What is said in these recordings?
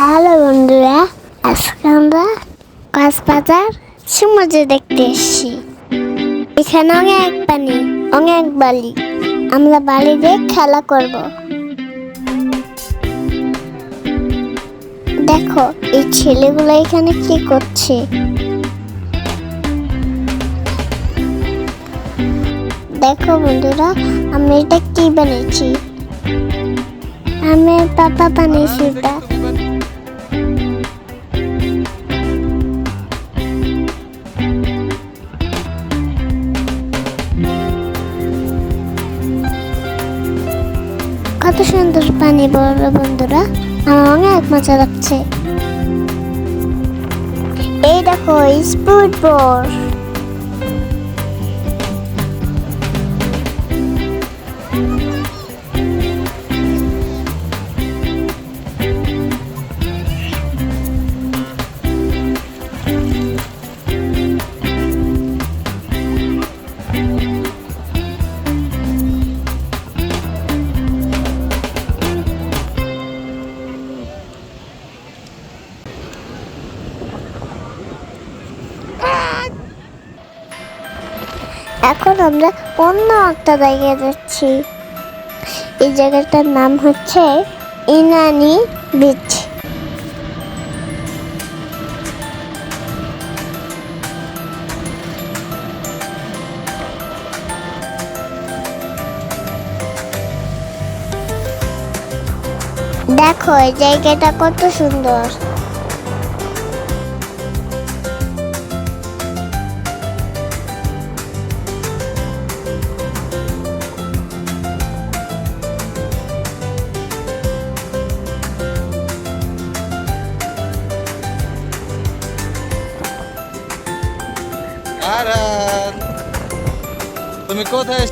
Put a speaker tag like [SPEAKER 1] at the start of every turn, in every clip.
[SPEAKER 1] Hello বন্ধুরা, আজকে আমরা কক্সবাজার সমুদ্র দেখতে এসেছি। এখানে অনেক পানি, অনেক বালি। আমরা বালি দিয়ে খেলা করব। দেখো এই ছেলেগুলো এখানে কি করছে। দেখো বন্ধুরা, আমি এটা কি বানিয়েছি। আমি পাপা বানিয়েছি এটা। কত সুন্দর পানি বলো বন্ধুরা, আমার অনেক মজা লাগছে। এই দেখো স্পিড বোট। এখন আমরা অন্য একটা জায়গায় যাচ্ছি। এই জায়গাটার নাম হচ্ছে ইনানি বিচ। দেখো এই জায়গাটা কত সুন্দর।
[SPEAKER 2] আরান, তুমি কোথায়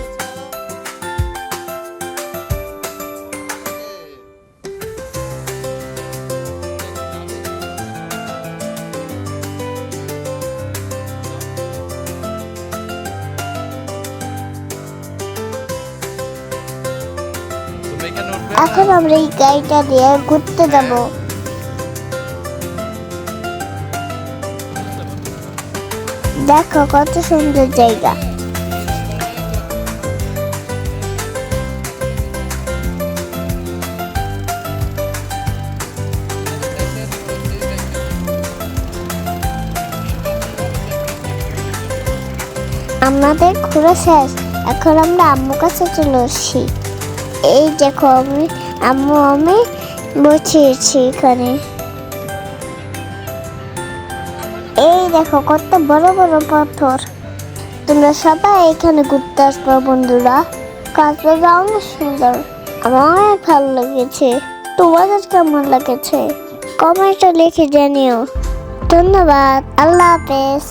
[SPEAKER 1] এখন আমরা এই গাড়িটা দিয়ে ঘুরতে যাব। দেখো কত সুন্দর জায়গা। আমাদের ঘোরা শেষ, এখন আমরা আম্মু কাছে চলে আসছি। এই দেখো আমি বসেছি এখানে। এই দেখো কত বড় বড় পাথর। তোমরা সবাই এখানে ঘুরতে আসবে বন্ধুরা। কক্সবাজার অনেক সুন্দর, আমার অনেক ভালো লেগেছে। তোমাদের কেমন লেগেছে কমেন্টে লিখে জানিও। ধন্যবাদ, আল্লাহ হাফেজ।